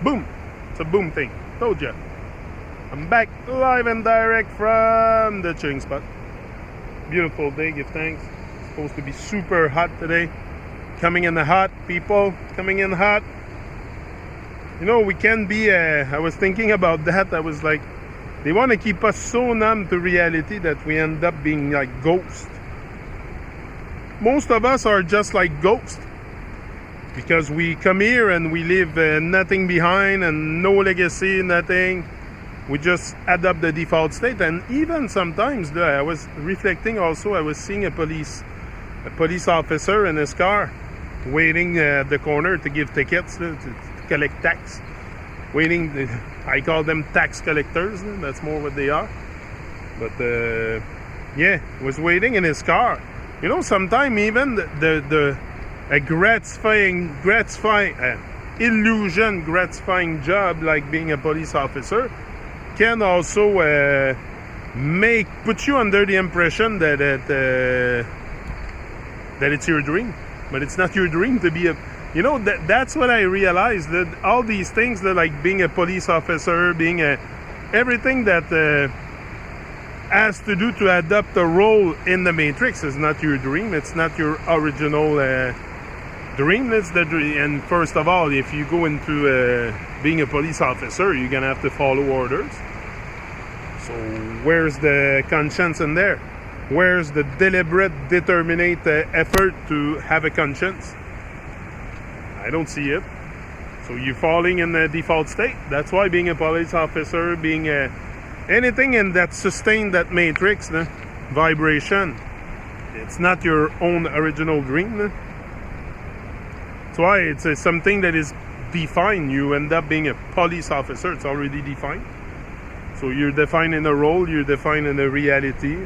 Boom. It's a boom thing. Told ya. I'm back live and direct from the chilling spot. Beautiful day, give thanks. It's supposed to be super hot today. Coming in hot, people. Coming in hot. You know, we can be, I was thinking about that. I was like, they want to keep us so numb to reality that we end up being like ghosts. Most of us are just like ghosts. Because we come here and we leave nothing behind and no legacy, nothing. We just adopt the default state. And even sometimes, I was reflecting also, I was seeing a police officer in his car waiting at the corner to give tickets, to collect tax. Waiting, I call them tax collectors, that's more what they are. But yeah, was waiting in his car. You know, sometimes even a gratifying job like being a police officer can also put you under the impression that it's your dream, but it's not your dream to be a. You know, that's what I realized, that all these things, that like being a police officer, being everything that has to do to adopt a role in the Matrix is not your dream. It's not your original dream. It's the dream. And first of all, if you go into being a police officer, you're gonna have to follow orders. So where's the conscience in there? Where's the deliberate, determined effort to have a conscience? I don't see it. So you're falling in the default state. That's why being a police officer, being anything in that sustain that matrix vibration, it's not your own original dream. That's why it's something that is defined. You end up being a police officer. It's already defined. So you're defined in a role. You're defined in a reality.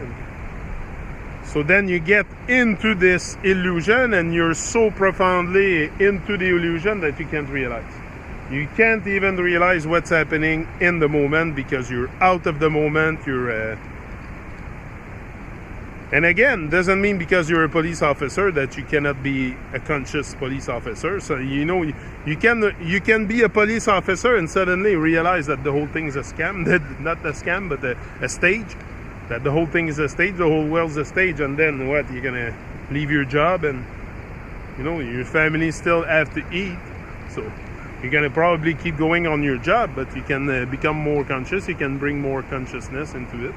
So then you get into this illusion, and you're so profoundly into the illusion that you can't realize. You can't even realize what's happening in the moment because you're out of the moment. And again, doesn't mean because you're a police officer that you cannot be a conscious police officer. So you know, you can be a police officer and suddenly realize that the whole thing is a scam. Not a scam, but a stage. That the whole thing is a stage, the whole world's a stage, and then what? You're gonna leave your job, and you know your family still have to eat. So you're gonna probably keep going on your job, but you can become more conscious. You can bring more consciousness into it.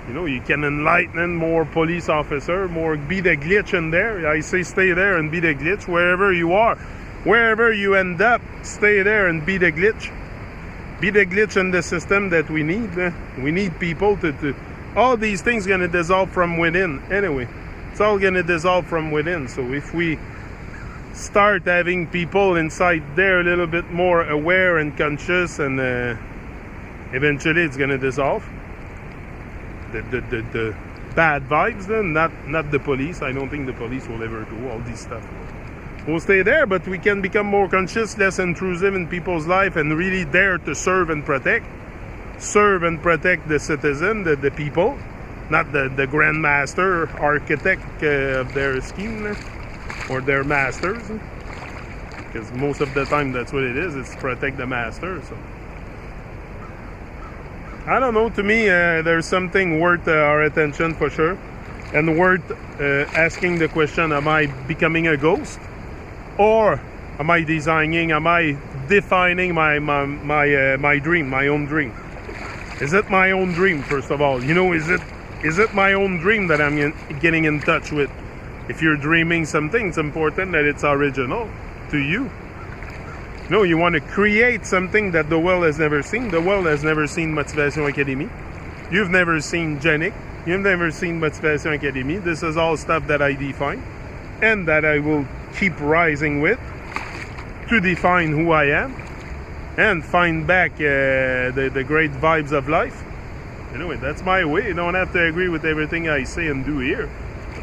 You know, you can enlighten more police officer, more be the glitch in there. I say stay there and be the glitch wherever you are, wherever you end up. Stay there and be the glitch. Be the glitch in the system that we need. We need people to all these things gonna dissolve from within. Anyway, it's all gonna dissolve from within. So if we start having people inside there a little bit more aware and conscious, and eventually it's gonna dissolve. The bad vibes, not the police. I don't think the police will ever do all this stuff. We'll stay there, but we can become more conscious, less intrusive in people's life, and really dare to serve and protect the citizen, the people, not the grandmaster, architect of their scheme or their masters, because most of the time that's what it is. It's protect the master. So I don't know. To me, there's something worth our attention for sure, and worth asking the question: am I becoming a ghost? Or am I designing, am I defining my dream, my own dream? Is it my own dream, first of all? You know, is it my own dream that I'm getting in touch with? If you're dreaming something, it's important that it's original to you. You know, you want to create something that the world has never seen. The world has never seen Motivation Academy. You've never seen Genic. You've never seen Motivation Academy. This is all stuff that I define and that I will keep rising with to define who I am and find back the great vibes of life. Anyway, that's my way. You don't have to agree with everything I say and do here.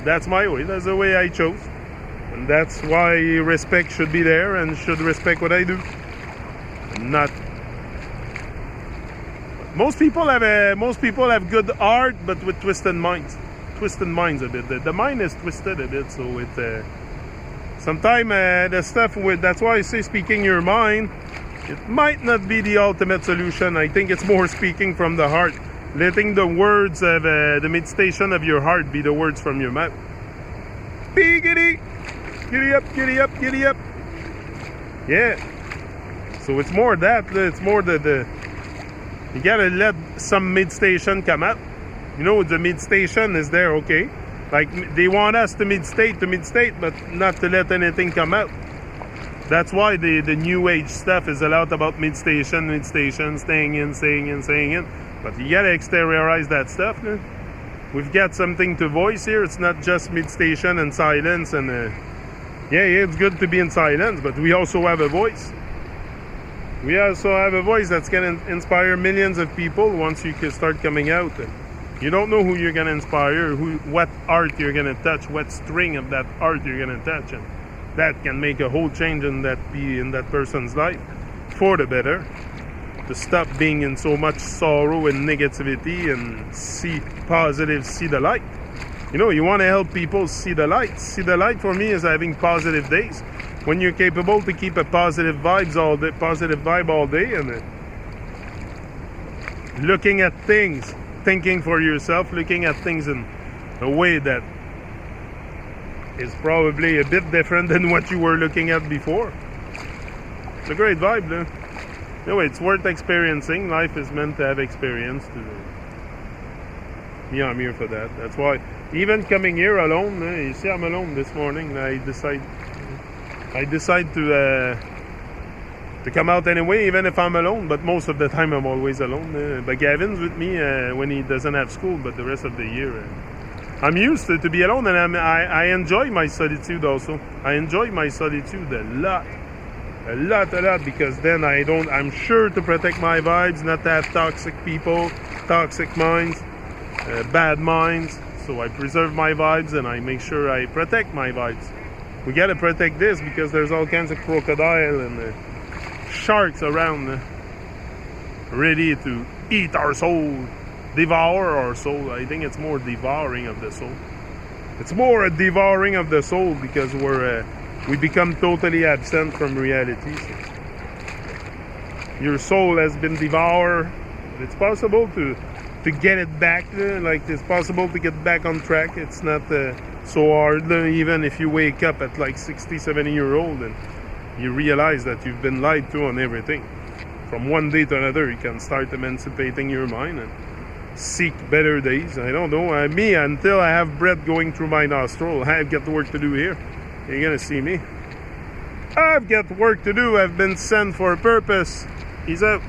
That's my way. That's the way I chose. And that's why respect should be there and should respect what I do. Not. Most people have good art, but with twisted minds. Twisted minds a bit. The mind is twisted a bit, so it. Sometimes the stuff with. That's why I say speaking your mind. It might not be the ultimate solution. I think it's more speaking from the heart. Letting the words of the meditation of your heart be the words from your mouth. Be giddy! Giddy up, giddy up, giddy up. Yeah. So it's more that. It's more the you gotta let some meditation come out. You know, the meditation is there, okay? Like, they want us to meditate, but not to let anything come out. That's why the new age stuff is a lot about meditation, staying in. But you gotta exteriorize that stuff. No? We've got something to voice here. It's not just meditation and silence. And yeah, it's good to be in silence, but we also have a voice. We also have a voice that's gonna inspire millions of people once you can start coming out. You don't know who you're gonna inspire, what art you're gonna touch, what string of that art you're gonna touch, and that can make a whole change in that person's life for the better. To stop being in so much sorrow and negativity and see positive, see the light. You know, you want to help people see the light. See the light for me is having positive days. When you're capable to keep a positive vibe all day, and looking at things, thinking for yourself, looking at things in a way that is probably a bit different than what you were looking at before. It's a great vibe, though. Anyway, it's worth experiencing. Life is meant to have experience. Yeah, I'm here for that. That's why, even coming here alone, you see I'm alone this morning. I decide to come out anyway, even if I'm alone. But most of the time I'm always alone. But Gavin's with me when he doesn't have school, but the rest of the year I'm used to be alone, and I enjoy my solitude also. I enjoy my solitude a lot, because then I'm sure to protect my vibes, not to have toxic people, toxic minds, bad minds. So I preserve my vibes and I make sure I protect my vibes. We gotta protect this because there's all kinds of crocodile and sharks around, ready to eat our soul, devour our soul. I think it's more devouring of the soul. It's more a devouring of the soul because we become totally absent from reality. So your soul has been devoured. It's possible to get it back. Like, it's possible to get back on track. It's not so hard. Even if you wake up at like 60, 70-year-old and you realize that you've been lied to on everything. From one day to another, you can start emancipating your mind and seek better days. I don't know. Me, until I have breath going through my nostril, I've got work to do here. You're gonna see me. I've got work to do. I've been sent for a purpose. He's out.